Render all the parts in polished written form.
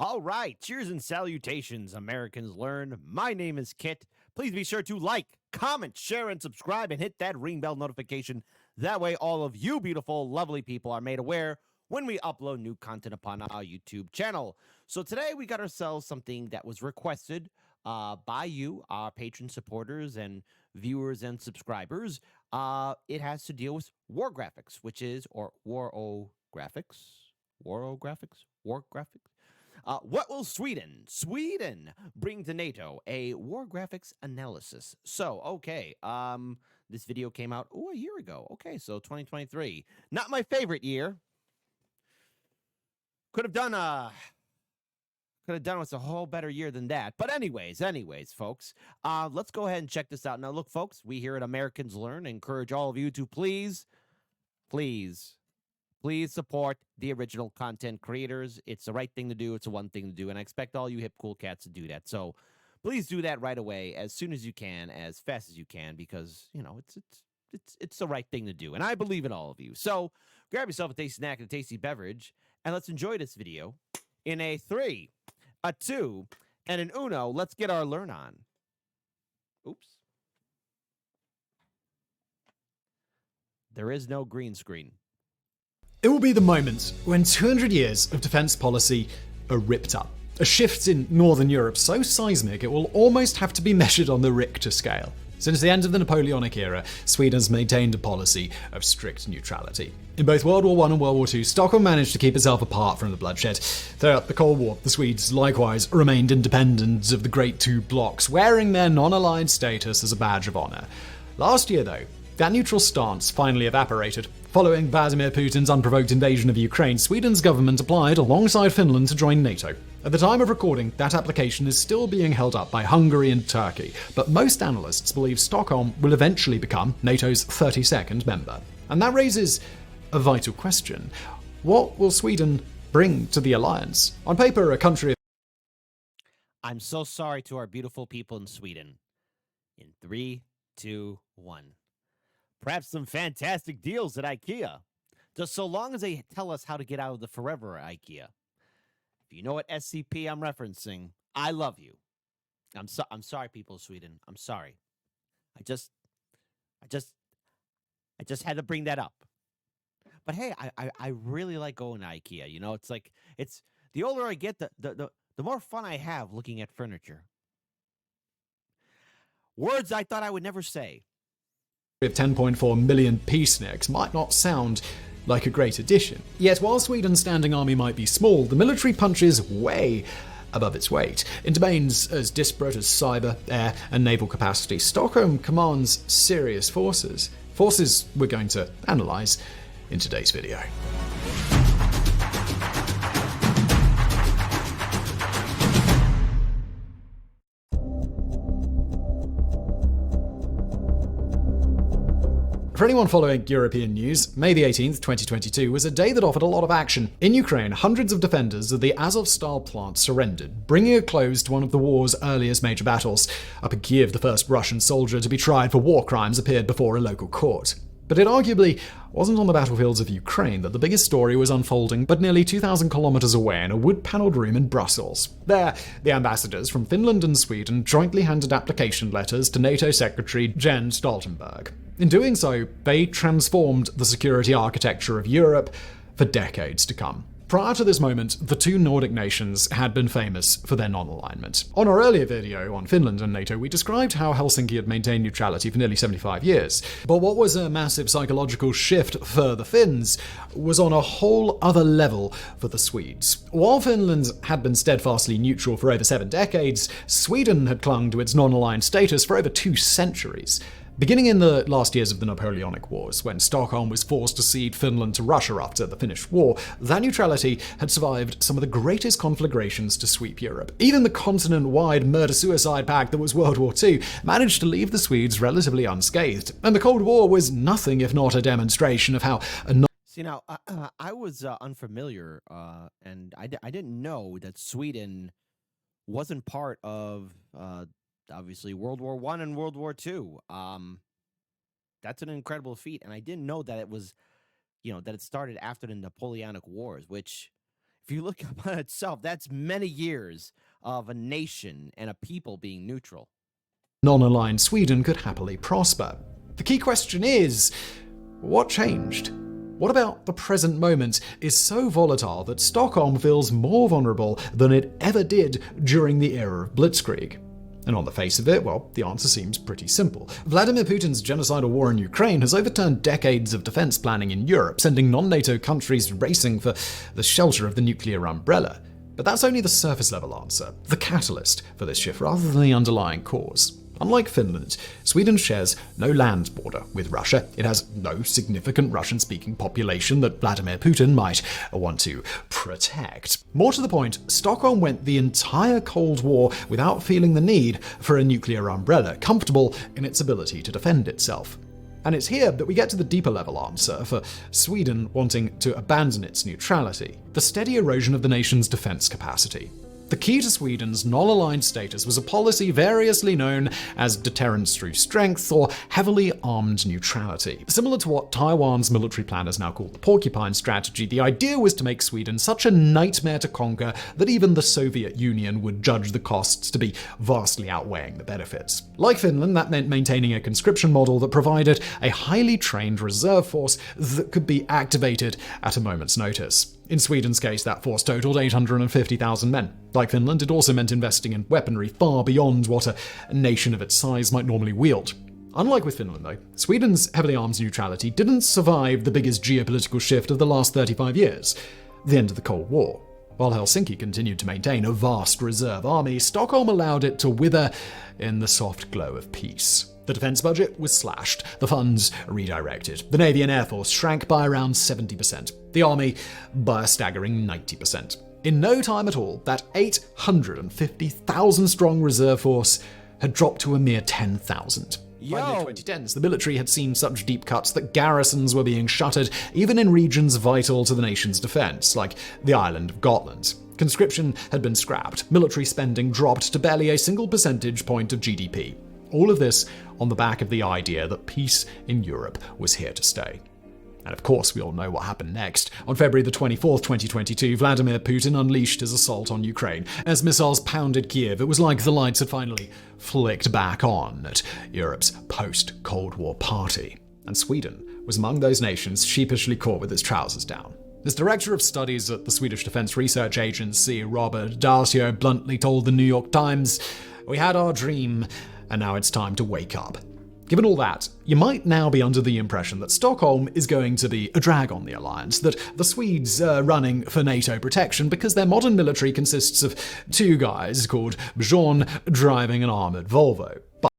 All right, cheers and salutations, Americans learn. My name is Kit. Please be sure to like, comment, share, and subscribe, and hit that ring bell notification. That way, all of you beautiful, lovely people are made aware when we upload new content upon our YouTube channel. So today, we got ourselves something that was requested by you, our patron supporters and viewers and subscribers. It has to deal with Warographics, which is, or Warographics? What will Sweden bring to NATO? A war graphics analysis. So, okay, this video came out a year ago. Okay, so 2023. Not my favorite year. Could have done with a whole better year than that. But anyways, folks, let's go ahead and check this out. Now, look, folks, we here at Americans Learn encourage all of you to please support the original content creators. It's the right thing to do. It's the one thing to do. And I expect all you hip cool cats to do that. So please do that right away, as soon as you can, as fast as you can, because, you know, it's the right thing to do. And I believe in all of you. So grab yourself a tasty snack and a tasty beverage, and let's enjoy this video in a 3, a 2, and an uno. Let's get our learn on. Oops. There is no green screen. It will be the moment when 200 years of defense policy are ripped up. A shift in Northern Europe so seismic it will almost have to be measured on the Richter scale. Since the end of the Napoleonic era, Sweden's maintained a policy of strict neutrality. In both World War I and World War II, Stockholm managed to keep itself apart from the bloodshed. Throughout the Cold War, the Swedes likewise remained independent of the Great Two Blocs, wearing their non-aligned status as a badge of honor. Last year, though, that neutral stance finally evaporated. Following Vladimir Putin's unprovoked invasion of Ukraine, Sweden's government applied alongside Finland to join NATO. At the time of recording, that application is still being held up by Hungary and Turkey, but most analysts believe Stockholm will eventually become NATO's 32nd member. And that raises a vital question. What will Sweden bring to the alliance? On paper, a country... I'm so sorry to our beautiful people in Sweden. In 3, 2, 1. Perhaps some fantastic deals at IKEA. Just so long as they tell us how to get out of the forever IKEA. If you know what SCP I'm referencing, I love you. I'm sorry, people of Sweden. I'm sorry. I just had to bring that up. But hey, I really like going to IKEA. You know, it's the older I get, the more fun I have looking at furniture. Words I thought I would never say. With 10.4 million peaceniks might not sound like a great addition. Yet while Sweden's standing army might be small, the military punches way above its weight. In domains as disparate as cyber, air, and naval capacity, Stockholm commands serious forces. Forces we're going to analyse in today's video. For anyone following European news, May the 18th, 2022 was a day that offered a lot of action. In Ukraine, hundreds of defenders of the Azovstal plant surrendered, bringing a close to one of the war's earliest major battles. Up in Kiev, the first Russian soldier to be tried for war crimes appeared before a local court. But it arguably wasn't on the battlefields of Ukraine that the biggest story was unfolding, but nearly 2,000 kilometers away in a wood-paneled room in Brussels. There, the ambassadors from Finland and Sweden jointly handed application letters to NATO Secretary Jens Stoltenberg. In doing so, they transformed the security architecture of Europe for decades to come. Prior to this moment, the two Nordic nations had been famous for their non-alignment. On our earlier video on Finland and NATO, we described how Helsinki had maintained neutrality for nearly 75 years. But what was a massive psychological shift for the Finns was on a whole other level for the Swedes. While Finland had been steadfastly neutral for over 7 decades, Sweden had clung to its non-aligned status for over 2 centuries. Beginning in the last years of the Napoleonic Wars, when Stockholm was forced to cede Finland to Russia after the Finnish War, that neutrality had survived some of the greatest conflagrations to sweep Europe. Even the continent-wide murder-suicide pact that was World War II managed to leave the Swedes relatively unscathed, and the Cold War was nothing if not a demonstration of how See, now, I was unfamiliar, and I didn't know that Sweden wasn't part of... obviously World War I and World War II. That's an incredible feat, and I didn't know that it was, that it started after the Napoleonic Wars, which, if you look upon itself, that's many years of a nation and a people being neutral. Non-aligned Sweden could happily prosper. The key question is, what changed? What about the present moment is so volatile that Stockholm feels more vulnerable than it ever did during the era of Blitzkrieg? And on the face of it, well, the answer seems pretty simple. Vladimir Putin's genocidal war in Ukraine has overturned decades of defense planning in Europe, sending non-NATO countries racing for the shelter of the nuclear umbrella. But that's only the surface-level answer, the catalyst for this shift rather than the underlying cause. Unlike Finland, Sweden shares no land border with Russia. It has no significant Russian-speaking population that Vladimir Putin might want to protect. More to the point, Stockholm went the entire Cold War without feeling the need for a nuclear umbrella, comfortable in its ability to defend itself. And it's here that we get to the deeper level answer for Sweden wanting to abandon its neutrality, the steady erosion of the nation's defense capacity. The key to Sweden's non-aligned status was a policy variously known as deterrence through strength or heavily armed neutrality. Similar to what Taiwan's military planners now call the porcupine strategy, the idea was to make Sweden such a nightmare to conquer that even the Soviet Union would judge the costs to be vastly outweighing the benefits. Like Finland, that meant maintaining a conscription model that provided a highly trained reserve force that could be activated at a moment's notice. In Sweden's case, that force totaled 850,000 men. Like Finland, it also meant investing in weaponry far beyond what a nation of its size might normally wield. Unlike with Finland, though, Sweden's heavily armed neutrality didn't survive the biggest geopolitical shift of the last 35 years, the end of the Cold War. While Helsinki continued to maintain a vast reserve army, Stockholm allowed it to wither in the soft glow of peace. The defense budget was slashed, the funds redirected. The Navy and Air Force shrank by around 70%, the Army by a staggering 90%. In no time at all, that 850,000 strong reserve force had dropped to a mere 10,000. By the 2010s, the military had seen such deep cuts that garrisons were being shuttered, even in regions vital to the nation's defense, like the island of Gotland. Conscription had been scrapped, military spending dropped to barely a single percentage point of GDP. All of this on the back of the idea that peace in Europe was here to stay. And of course, we all know what happened next. On February the 24th, 2022, Vladimir Putin unleashed his assault on Ukraine. As missiles pounded Kiev, it was like the lights had finally flicked back on at Europe's post-Cold War party. And Sweden was among those nations sheepishly caught with its trousers down. As director of studies at the Swedish Defense Research Agency, Robert Dalsio bluntly told the New York Times, "We had our dream, and now it's time to wake up." Given all that, you might now be under the impression that Stockholm is going to be a drag on the alliance, that the Swedes are running for NATO protection because their modern military consists of two guys called Bjorn driving an armored Volvo. But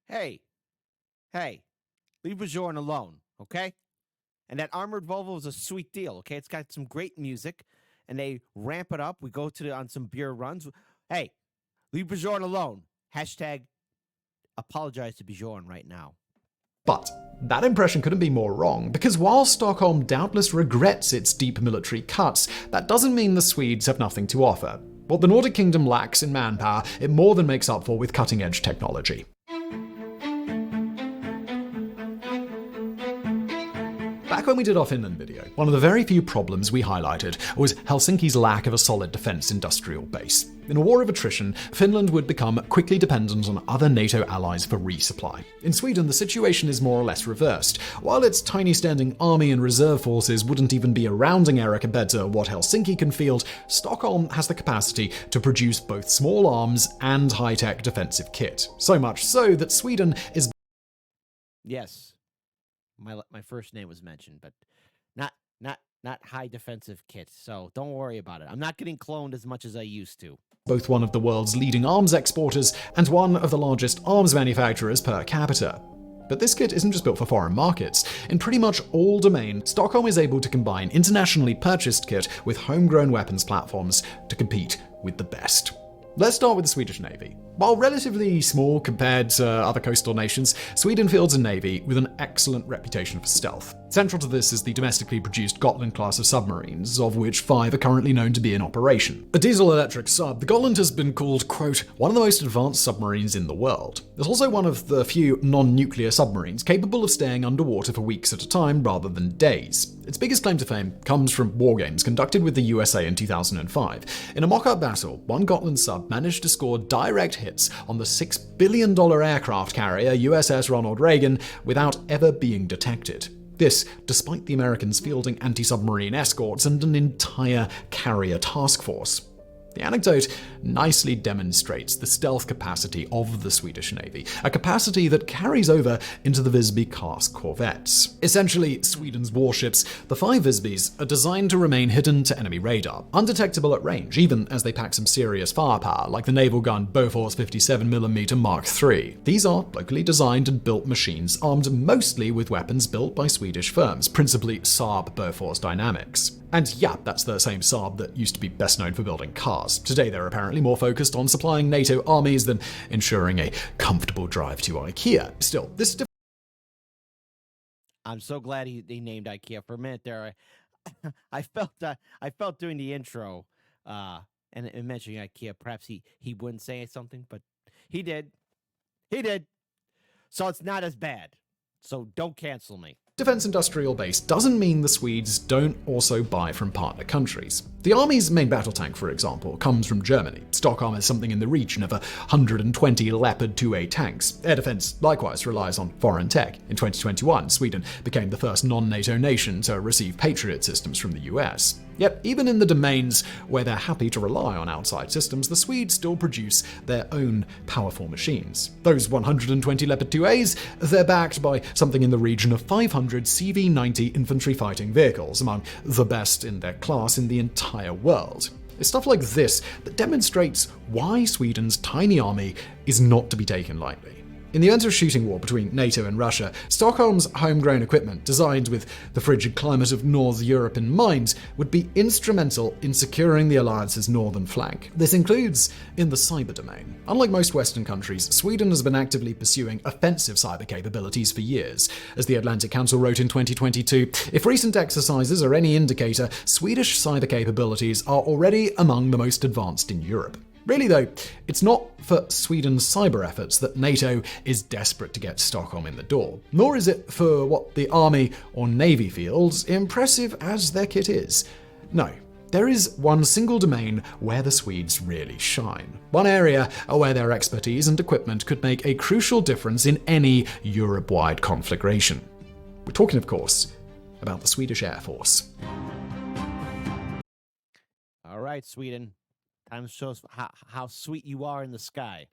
Hey, leave Bajorn alone, okay? And that armored Volvo is a sweet deal, okay? It's got some great music, and they ramp it up. We go on some beer runs. Hey, leave Bajorn alone. Hashtag apologize to Bjorn right now. But that impression couldn't be more wrong, because while Stockholm doubtless regrets its deep military cuts, that doesn't mean the Swedes have nothing to offer. What the Nordic Kingdom lacks in manpower, it more than makes up for with cutting-edge technology. Back when we did our Finland video, one of the very few problems we highlighted was Helsinki's lack of a solid defense industrial base. In a war of attrition, Finland would become quickly dependent on other NATO allies for resupply. In Sweden, the situation is more or less reversed. While its tiny standing army and reserve forces wouldn't even be a rounding error compared to what Helsinki can field, Stockholm has the capacity to produce both small arms and high-tech defensive kit. So much so that Sweden is... Yes. My first name was mentioned, but not high defensive kit. So don't worry about it. I'm not getting cloned as much as I used to. Both one of the world's leading arms exporters and one of the largest arms manufacturers per capita. But this kit isn't just built for foreign markets. In pretty much all domains, Stockholm is able to combine internationally purchased kit with homegrown weapons platforms to compete with the best. Let's start with the Swedish Navy. While relatively small compared to other coastal nations, Sweden fields a navy with an excellent reputation for stealth. Central to this is the domestically produced Gotland class of submarines, of which 5 are currently known to be in operation. A diesel-electric sub, the Gotland has been called, quote, one of the most advanced submarines in the world. It's also one of the few non-nuclear submarines capable of staying underwater for weeks at a time rather than days. Its biggest claim to fame comes from war games conducted with the USA in 2005. In a mock-up battle, one Gotland sub managed to score direct hits on the $6 billion aircraft carrier USS Ronald Reagan without ever being detected. This, despite the Americans fielding anti-submarine escorts and an entire carrier task force. The anecdote nicely demonstrates the stealth capacity of the Swedish Navy, a capacity that carries over into the Visby-class corvettes. Essentially, Sweden's warships, the 5 Visbys, are designed to remain hidden to enemy radar, undetectable at range, even as they pack some serious firepower, like the naval gun Bofors 57mm Mark III. These are locally designed and built machines armed mostly with weapons built by Swedish firms, principally Saab Bofors Dynamics. And yeah, that's the same Saab that used to be best known for building cars. Today they're apparently more focused on supplying NATO armies than ensuring a comfortable drive to IKEA. Still, this is I'm so glad he named IKEA. For a minute there, I felt doing the intro and mentioning IKEA. Perhaps he wouldn't say something, but he did. He did. So it's not as bad. So don't cancel me. defense industrial base doesn't mean the Swedes don't also buy from partner countries. The army's main battle tank, for example, comes from Germany. Stockholm has something in the region of 120 Leopard 2A tanks. Air defense likewise relies on foreign tech. In 2021, Sweden became the first non-NATO nation to receive Patriot systems from the US. Yet, even in the domains where they're happy to rely on outside systems, the Swedes still produce their own powerful machines. Those 120 Leopard 2As, they're backed by something in the region of 500 CV-90 infantry fighting vehicles, among the best in their class in the entire world. It's stuff like this that demonstrates why Sweden's tiny army is not to be taken lightly. In the event of a shooting war between NATO and Russia, Stockholm's homegrown equipment, designed with the frigid climate of North Europe in mind, would be instrumental in securing the alliance's northern flank. This includes in the cyber domain. Unlike most Western countries, Sweden has been actively pursuing offensive cyber capabilities for years. As the Atlantic Council wrote in 2022, if recent exercises are any indicator, Swedish cyber capabilities are already among the most advanced in Europe. Really though, it's not for Sweden's cyber efforts that NATO is desperate to get Stockholm in the door. Nor is it for what the army or navy feels, impressive as their kit is. No, there is one single domain where the Swedes really shine. One area where their expertise and equipment could make a crucial difference in any Europe-wide conflagration. We're talking, of course, about the Swedish Air Force. All right, Sweden. Time shows how sweet you are in the sky.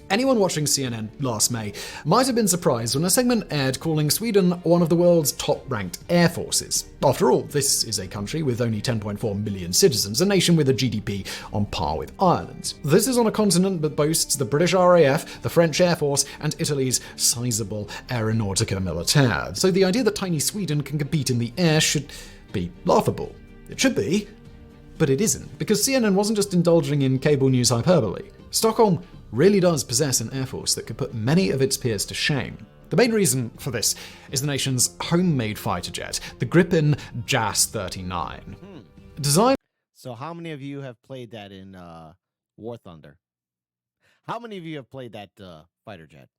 Anyone watching CNN last May might have been surprised when a segment aired calling Sweden one of the world's top-ranked air forces. After all, this is a country with only 10.4 million citizens, a nation with a GDP on par with Ireland. This is on a continent that boasts the British RAF, the French Air Force, and Italy's sizable Aeronautica Militaire. So the idea that tiny Sweden can compete in the air should be laughable. It should be, but it isn't, because CNN wasn't just indulging in cable news hyperbole. Stockholm really does possess an air force that could put many of its peers to shame. The main reason for this is the nation's homemade fighter jet, the Gripen JAS 39. Designed. So how many of you have played that in War Thunder? How many of you have played that fighter jet?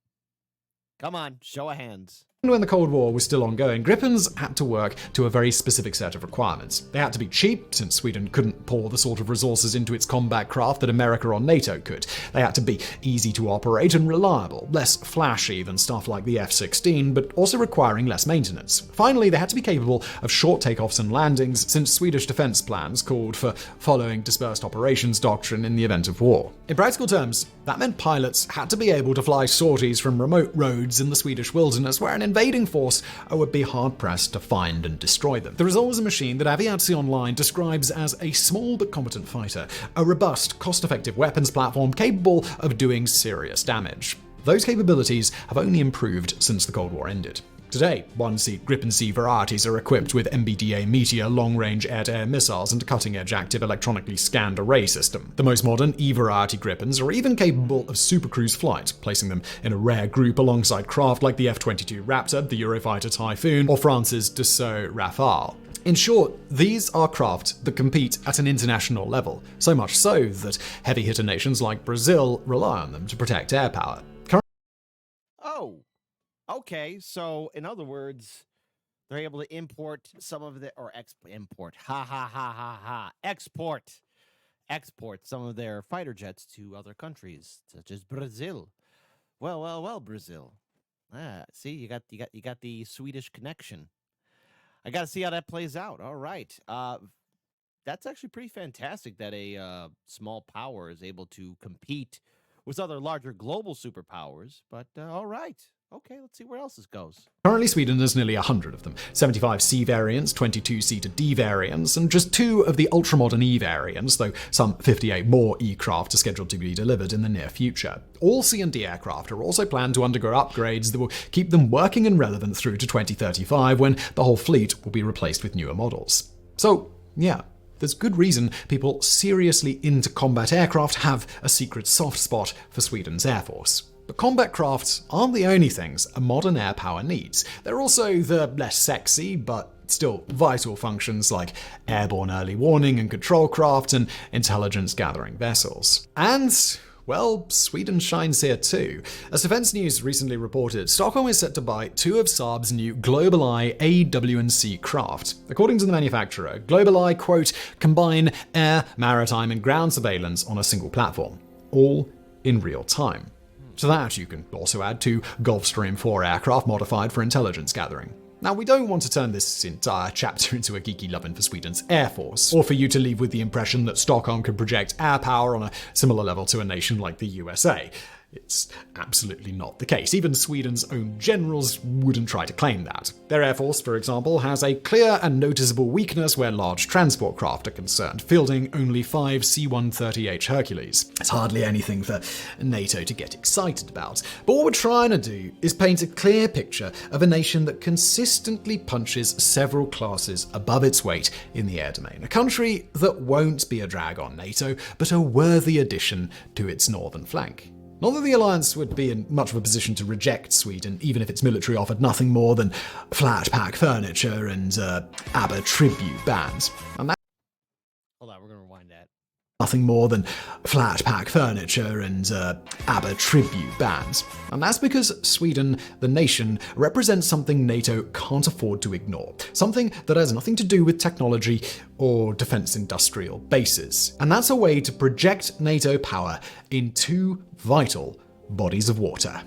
Come on, show of hands. When the Cold War was still ongoing, Gripens had to work to a very specific set of requirements. They had to be cheap, since Sweden couldn't pour the sort of resources into its combat craft that America or NATO could. They had to be easy to operate and reliable, less flashy than stuff like the F-16, but also requiring less maintenance. Finally, they had to be capable of short takeoffs and landings, since Swedish defense plans called for following dispersed operations doctrine in the event of war. In practical terms, that meant pilots had to be able to fly sorties from remote roads in the Swedish wilderness where an invading force would be hard-pressed to find and destroy them. The result was a machine that Aviacy Online describes as a small but competent fighter, a robust, cost-effective weapons platform capable of doing serious damage. those capabilities have only improved since the Cold War ended. Today, one-seat Gripen C varieties are equipped with MBDA Meteor long-range air-to-air missiles and a cutting-edge active electronically scanned array system. The most modern E-variety Gripens are even capable of supercruise flight, placing them in a rare group alongside craft like the F-22 Raptor, the Eurofighter Typhoon, or France's Dassault Rafale. In short, these are craft that compete at an international level, so much so that heavy-hitter nations like Brazil rely on them to protect air power. Oh. Okay, so in other words, they're able to import some of the, or export some of their fighter jets to other countries, such as Brazil. Well, Brazil. See, you got the Swedish connection. I got to see how that plays out. All right, that's actually pretty fantastic that a small power is able to compete with other larger global superpowers. But all right. Okay, let's see where else this goes. Currently, Sweden has nearly 100 of them. 75 C variants, 22-seater D variants, and just 2 of the ultramodern E variants, though some 58 more E-craft are scheduled to be delivered in the near future. All C and D aircraft are also planned to undergo upgrades that will keep them working and relevant through to 2035, when the whole fleet will be replaced with newer models. So, yeah. There's good reason people seriously into combat aircraft have a secret soft spot for Sweden's Air Force. But combat crafts aren't the only things a modern air power needs. They're also the less sexy, but still vital functions like airborne early warning and control craft and intelligence gathering vessels. And well, Sweden shines here too. As Defense News recently reported, Stockholm is set to buy 2 of Saab's new GlobalEye AW&C craft. According to the manufacturer, GlobalEye, quote, combine air, maritime and ground surveillance on a single platform, all in real time. To that, you can also add 2 Gulfstream 4 aircraft modified for intelligence gathering. Now, we don't want to turn this entire chapter into a geeky loving for Sweden's Air Force, or for you to leave with the impression that Stockholm could project air power on a similar level to a nation like the USA. It's absolutely not the case. Even Sweden's own generals wouldn't try to claim that. Their Air Force, for example, has a clear and noticeable weakness where large transport craft are concerned, fielding only 5 C-130H Hercules. It's hardly anything for NATO to get excited about. But what we're trying to do is paint a clear picture of a nation that consistently punches several classes above its weight in the air domain. A country that won't be a drag on NATO, but a worthy addition to its northern flank. Not that the alliance would be in much of a position to reject Sweden, even if its military offered nothing more than flat pack furniture and ABBA tribute bands. And Hold on, we're going to rewind that. Nothing more than flat pack furniture and ABBA tribute bands. And that's because Sweden, the nation, represents something NATO can't afford to ignore. Something that has nothing to do with technology or defense industrial bases. And that's a way to project NATO power in 2 vital bodies of water.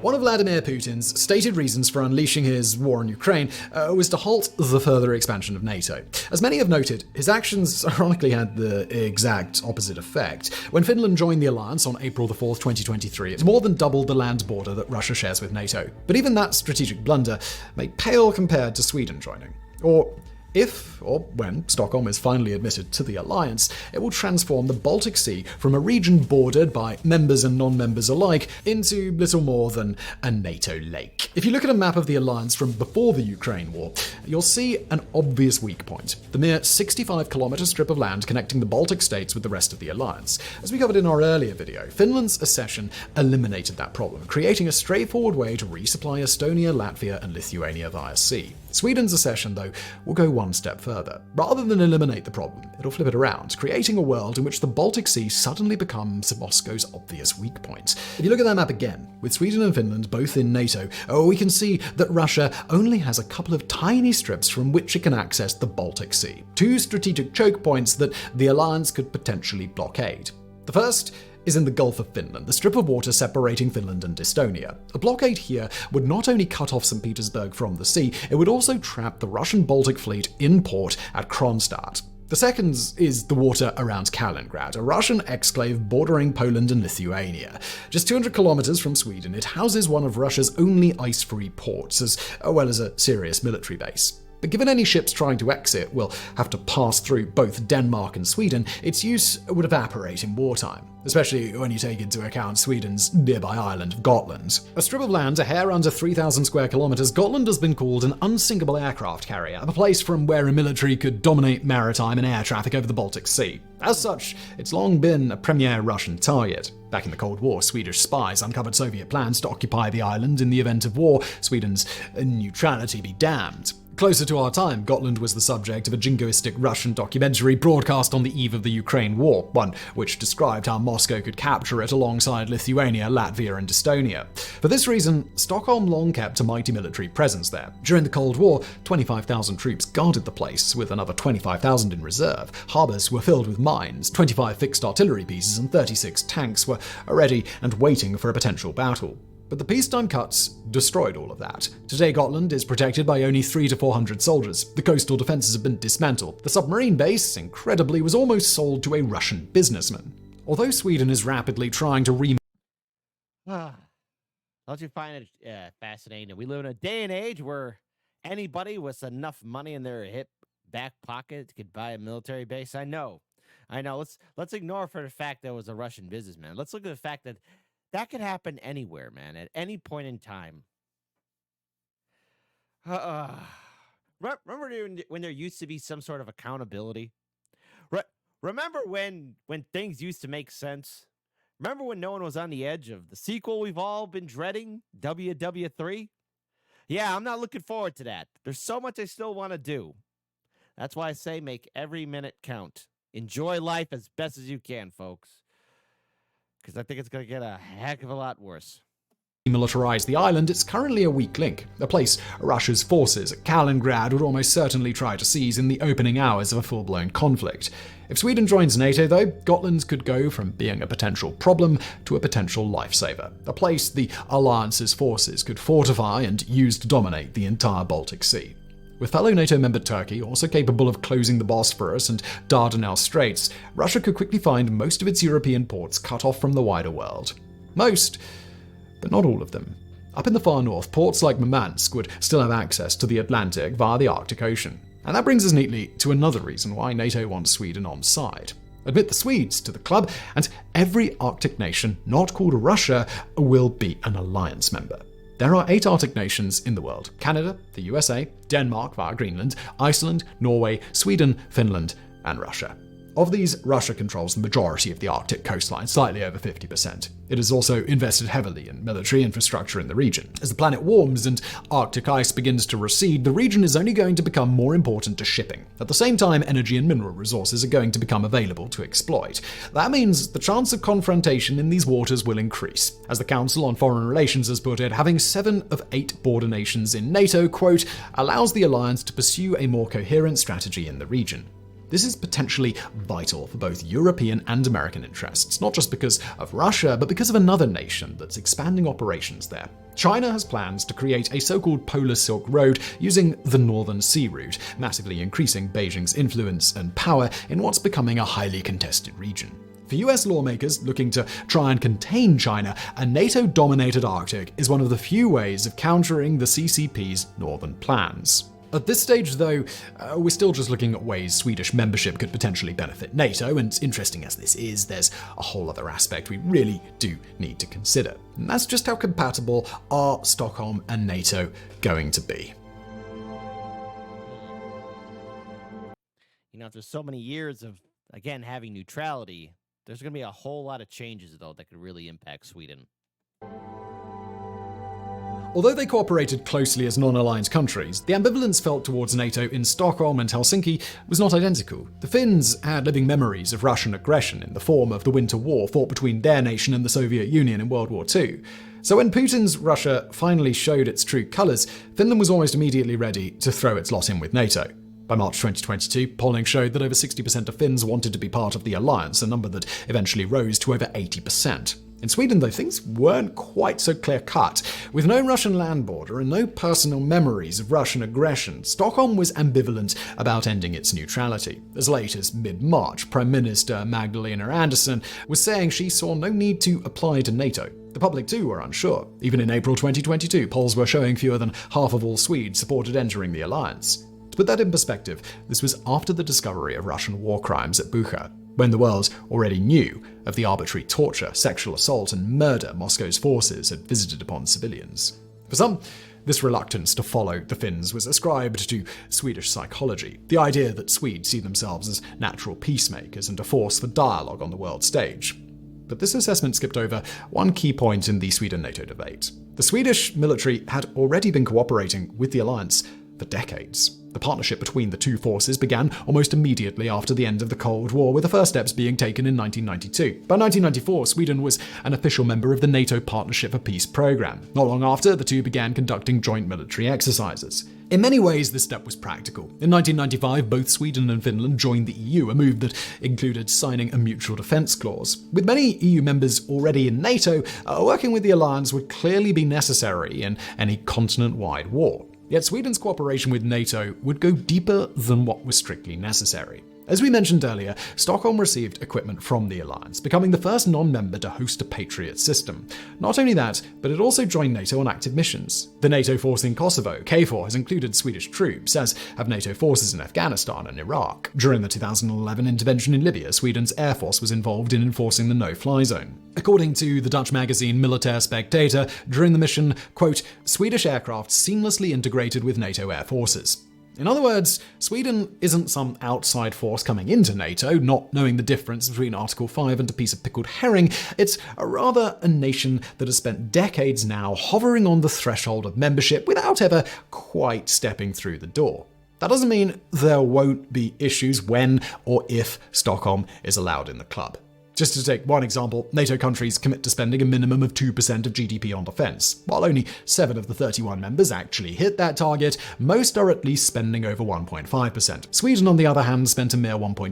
One of Vladimir Putin's stated reasons for unleashing his war on Ukraine was to halt the further expansion of NATO. As many have noted, his actions ironically had the exact opposite effect. When Finland joined the alliance on April 4th, 2023, it more than doubled the land border that Russia shares with NATO. But even that strategic blunder may pale compared to Sweden joining. Or if, or when, Stockholm is finally admitted to the alliance, it will transform the Baltic Sea from a region bordered by members and non-members alike into little more than a NATO lake. If you look at a map of the alliance from before the Ukraine war, you'll see an obvious weak point: the mere 65-kilometer strip of land connecting the Baltic states with the rest of the alliance. As we covered in our earlier video, Finland's accession eliminated that problem, creating a straightforward way to resupply Estonia, Latvia, and Lithuania via sea. Sweden's accession, though, will go one step further. Rather than eliminate the problem, it'll flip it around, creating a world in which the Baltic Sea suddenly becomes Moscow's obvious weak point. If you look at that map again, with Sweden and Finland both in NATO, we can see that Russia only has a couple of tiny strips from which it can access the Baltic Sea. 2 strategic choke points that the alliance could potentially blockade. The first is in the Gulf of Finland, the strip of water separating Finland and Estonia. A blockade here would not only cut off St. Petersburg from the sea, it would also trap the Russian Baltic fleet in port at Kronstadt. The second is the water around Kaliningrad, a Russian exclave bordering Poland and Lithuania. Just 200 kilometers from Sweden, it houses one of Russia's only ice-free ports, as well as a serious military base. But given any ships trying to exit will have to pass through both Denmark and Sweden, its use would evaporate in wartime, especially when you take into account Sweden's nearby island of Gotland. A strip of land a hair under 3,000 square kilometers, Gotland has been called an unsinkable aircraft carrier, a place from where a military could dominate maritime and air traffic over the Baltic Sea. As such, it's long been a premier Russian target. Back in the Cold War, Swedish spies uncovered Soviet plans to occupy the island in the event of war, Sweden's neutrality be damned. Closer to our time, Gotland was the subject of a jingoistic Russian documentary broadcast on the eve of the Ukraine war, one which described how Moscow could capture it alongside Lithuania, Latvia and Estonia. For this reason, Stockholm long kept a mighty military presence there. During the Cold War, 25,000 troops guarded the place, with another 25,000 in reserve. Harbours were filled with mines, 25 fixed artillery pieces and 36 tanks were ready and waiting for a potential battle. But the peacetime cuts destroyed all of that. Today, Gotland is protected by only 300 to 400 soldiers. The coastal defenses have been dismantled. The submarine base, incredibly, was almost sold to a Russian businessman. Although Sweden is rapidly trying to Don't you find it fascinating? We live in a day and age where anybody with enough money in their hip back pocket could buy a military base. I know. Let's ignore for the fact that it was a Russian businessman. Let's look at the fact that could happen anywhere, man, at any point in time. Remember when there used to be some sort of accountability? Remember when things used to make sense? Remember when no one was on the edge of the sequel we've all been dreading, WW3? Yeah, I'm not looking forward to that. There's so much I still want to do. That's why I say make every minute count. Enjoy life as best as you can, folks. Because I think it's going to get a heck of a lot worse. Militarize the island, it's currently a weak link, a place Russia's forces at Kaliningrad would almost certainly try to seize in the opening hours of a full-blown conflict. If Sweden joins NATO, though, Gotland could go from being a potential problem to a potential lifesaver, a place the alliance's forces could fortify and use to dominate the entire Baltic Sea. With fellow NATO member Turkey also capable of closing the Bosphorus and Dardanelles Straits, Russia could quickly find most of its European ports cut off from the wider world. Most, but not all of them. Up in the far north, ports like Murmansk would still have access to the Atlantic via the Arctic Ocean. And that brings us neatly to another reason why NATO wants Sweden on side. Admit the Swedes to the club, and every Arctic nation not called Russia will be an alliance member. There are 8 Arctic nations in the world: Canada, the USA, Denmark via Greenland, Iceland, Norway, Sweden, Finland, and Russia. Of these, Russia controls the majority of the Arctic coastline, slightly over 50%. It has also invested heavily in military infrastructure in the region. As the planet warms and Arctic ice begins to recede, the region is only going to become more important to shipping. At the same time, energy and mineral resources are going to become available to exploit. That means the chance of confrontation in these waters will increase. As the Council on Foreign Relations has put it, having 7 of 8 border nations in NATO, quote, allows the alliance to pursue a more coherent strategy in the region. This is potentially vital for both European and American interests, not just because of Russia, but because of another nation that's expanding operations there. China has plans to create a so-called Polar Silk Road using the Northern Sea Route, massively increasing Beijing's influence and power in what's becoming a highly contested region. For US lawmakers looking to try and contain China, a NATO-dominated Arctic is one of the few ways of countering the CCP's northern plans. At this stage, though, we're still just looking at ways Swedish membership could potentially benefit NATO, and interesting as this is, there's a whole other aspect we really do need to consider. And that's just how compatible are Stockholm and NATO going to be. You know, after so many years of, again, having neutrality, there's going to be a whole lot of changes, though, that could really impact Sweden. Although they cooperated closely as non-aligned countries, the ambivalence felt towards NATO in Stockholm and Helsinki was not identical. The Finns had living memories of Russian aggression in the form of the Winter War fought between their nation and the Soviet Union in World War II. So when Putin's Russia finally showed its true colours, Finland was almost immediately ready to throw its lot in with NATO. By March 2022, polling showed that over 60% of Finns wanted to be part of the alliance, a number that eventually rose to over 80%. In Sweden, though, things weren't quite so clear-cut. With no Russian land border and no personal memories of Russian aggression, Stockholm was ambivalent about ending its neutrality. As late as mid-March, Prime Minister Magdalena Andersson was saying she saw no need to apply to NATO. The public, too, were unsure. Even in April 2022, polls were showing fewer than half of all Swedes supported entering the alliance. To put that in perspective, this was after the discovery of Russian war crimes at Bucha, when the world already knew of the arbitrary torture, sexual assault, and murder Moscow's forces had visited upon civilians. For some, this reluctance to follow the Finns was ascribed to Swedish psychology, the idea that Swedes see themselves as natural peacemakers and a force for dialogue on the world stage. But this assessment skipped over one key point in the Sweden-NATO debate. The Swedish military had already been cooperating with the alliance for decades. The partnership between the two forces began almost immediately after the end of the Cold War, with the first steps being taken in 1992. By 1994, Sweden was an official member of the NATO Partnership for Peace program. Not long after, the two began conducting joint military exercises. In many ways, this step was practical. In 1995, both Sweden and Finland joined the EU, a move that included signing a mutual defence clause. With many EU members already in NATO, working with the alliance would clearly be necessary in any continent-wide war. Yet Sweden's cooperation with NATO would go deeper than what was strictly necessary. As we mentioned earlier, Stockholm received equipment from the alliance, becoming the first non-member to host a Patriot system. Not only that, but it also joined NATO on active missions. The NATO force in Kosovo, KFOR, has included Swedish troops, as have NATO forces in Afghanistan and Iraq. During the 2011 intervention in Libya, Sweden's air force was involved in enforcing the no-fly zone. According to the Dutch magazine Militaire Spectator, during the mission, quote, Swedish aircraft seamlessly integrated with NATO air forces. In other words, Sweden isn't some outside force coming into NATO, not knowing the difference between Article 5 and a piece of pickled herring. It's rather a nation that has spent decades now hovering on the threshold of membership without ever quite stepping through the door. That doesn't mean there won't be issues when or if Stockholm is allowed in the club. Just to take one example, NATO countries commit to spending a minimum of 2% of GDP on defense. While only 7 of the 31 members actually hit that target, most are at least spending over 1.5%. Sweden, on the other hand, spent a mere 1.2%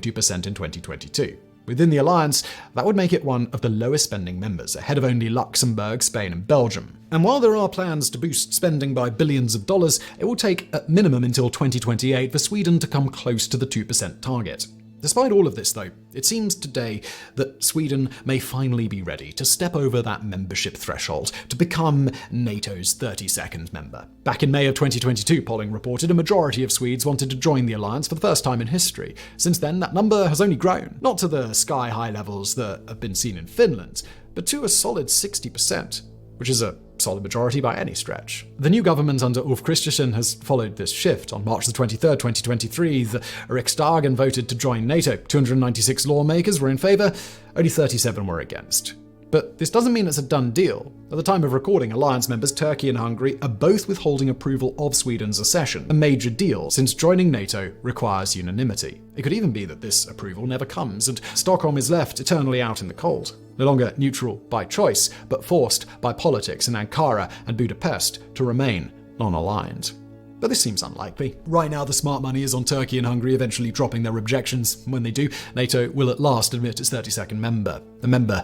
in 2022. Within the alliance, that would make it one of the lowest spending members, ahead of only Luxembourg, Spain, and Belgium. And while there are plans to boost spending by billions of dollars, it will take at minimum until 2028 for Sweden to come close to the 2% target. Despite all of this, though, it seems today that Sweden may finally be ready to step over that membership threshold to become NATO's 32nd member. Back in May of 2022, polling reported a majority of Swedes wanted to join the alliance for the first time in history. Since then, that number has only grown, not to the sky-high levels that have been seen in Finland, but to a solid 60%, which is a solid majority by any stretch. The new government under Ulf Kristersson has followed this shift. On March the 23rd, 2023, the Riksdagen voted to join NATO. 296 lawmakers were in favour, only 37 were against. But this doesn't mean it's a done deal. At the time of recording, alliance members Turkey and Hungary are both withholding approval of Sweden's accession, a major deal since joining NATO requires unanimity. It could even be that this approval never comes and Stockholm is left eternally out in the cold. No longer neutral by choice, but forced by politics in Ankara and Budapest to remain non-aligned. But this seems unlikely. Right now, the smart money is on Turkey and Hungary eventually dropping their objections. When they do, NATO will at last admit its 32nd member, a member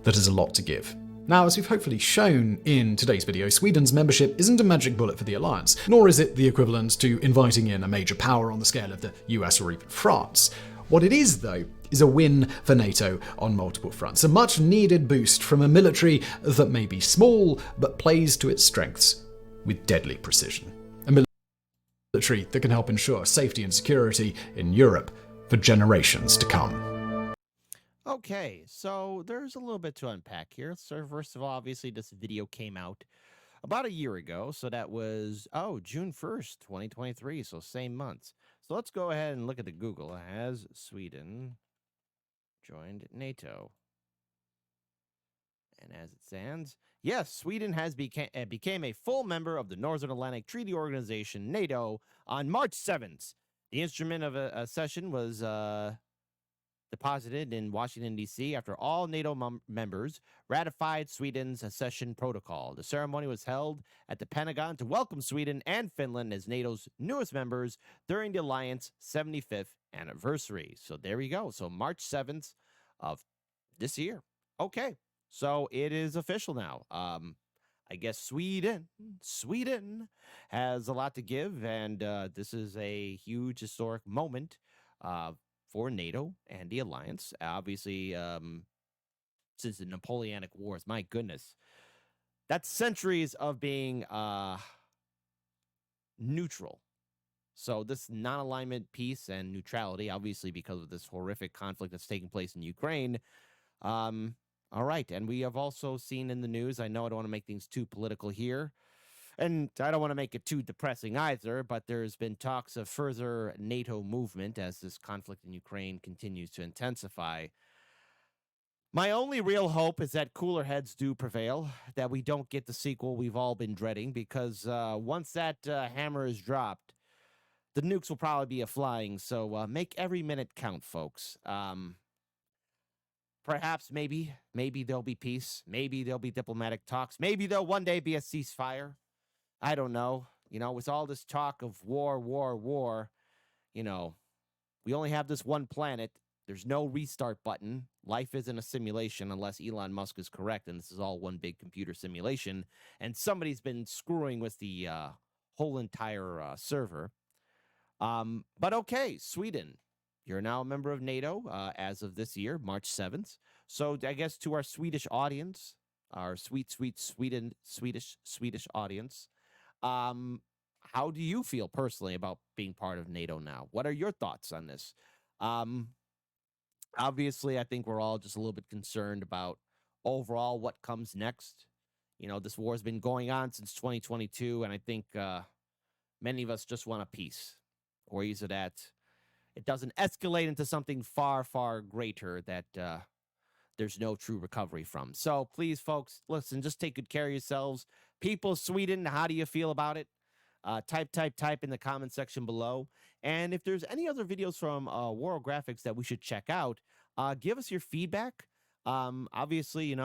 that has a lot to give. Now, as we've hopefully shown in today's video, Sweden's membership isn't a magic bullet for the alliance, nor is it the equivalent to inviting in a major power on the scale of the US or even France. What it is, though, is a win for NATO on multiple fronts, a much-needed boost from a military that may be small, but plays to its strengths with deadly precision. A military that can help ensure safety and security in Europe for generations to come. Okay, so there's a little bit to unpack here. So first of all, obviously this video came out about a year ago. So that was, June 1st, 2023. So same months. So let's go ahead and look at the Google. Has Sweden joined NATO? And as it stands, yes, Sweden has became a full member of the Northern Atlantic Treaty Organization, NATO, on March 7th. The instrument of accession was deposited in Washington, D.C. after all NATO members ratified Sweden's accession protocol. The ceremony was held at the Pentagon to welcome Sweden and Finland as NATO's newest members during the Alliance's 75th anniversary. So there we go. So March 7th of this year. Okay, so it is official now. I guess Sweden has a lot to give, and this is a huge historic moment for NATO and the alliance. Obviously, since the Napoleonic Wars, my goodness, that's centuries of being neutral. So this non-alignment, peace, and neutrality, obviously because of this horrific conflict that's taking place in Ukraine. All right, and we have also seen in the news. I know I don't want to make things too political here, and I don't want to make it too depressing either. But there's been talks of further NATO movement as this conflict in Ukraine continues to intensify. My only real hope is that cooler heads do prevail, that we don't get the sequel we've all been dreading, because once that hammer is dropped, the nukes will probably be a flying. So make every minute count, folks. Perhaps, maybe there'll be peace. Maybe there'll be diplomatic talks. Maybe there'll one day be a ceasefire. I don't know. With all this talk of war, we only have this one planet. There's no restart button. Life isn't a simulation unless Elon Musk is correct, and this is all one big computer simulation. And somebody's been screwing with the whole entire server. But okay, Sweden, you're now a member of NATO as of this year, March 7th. So I guess to our Swedish audience, our sweet Swedish audience, how do you feel personally about being part of NATO now? What are your thoughts on this? Obviously, I think we're all just a little bit concerned about overall what comes next. This war has been going on since 2022, and I think many of us just want a peace, or is it that it doesn't escalate into something far, far greater that there's no true recovery from. So please, folks, listen, just take good care of yourselves. People, Sweden, how do you feel about it? Type in the comment section below. And if there's any other videos from Warographics that we should check out, give us your feedback. Obviously,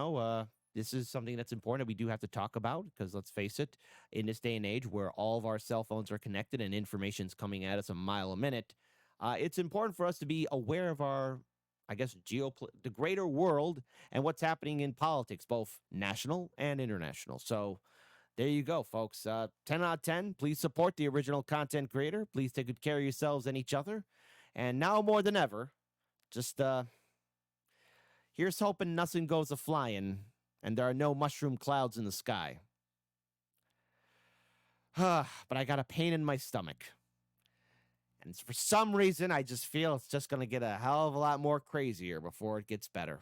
this is something that's important that we do have to talk about because let's face it, in this day and age where all of our cell phones are connected and information's coming at us a mile a minute, it's important for us to be aware of our, I guess, the greater world and what's happening in politics, both national and international. So there you go, folks. 10 out of 10. Please support the original content creator. Please take good care of yourselves and each other. And now more than ever, just here's hoping nothing goes a-flying and there are no mushroom clouds in the sky. But I got a pain in my stomach. And for some reason, I just feel it's just going to get a hell of a lot more crazier before it gets better.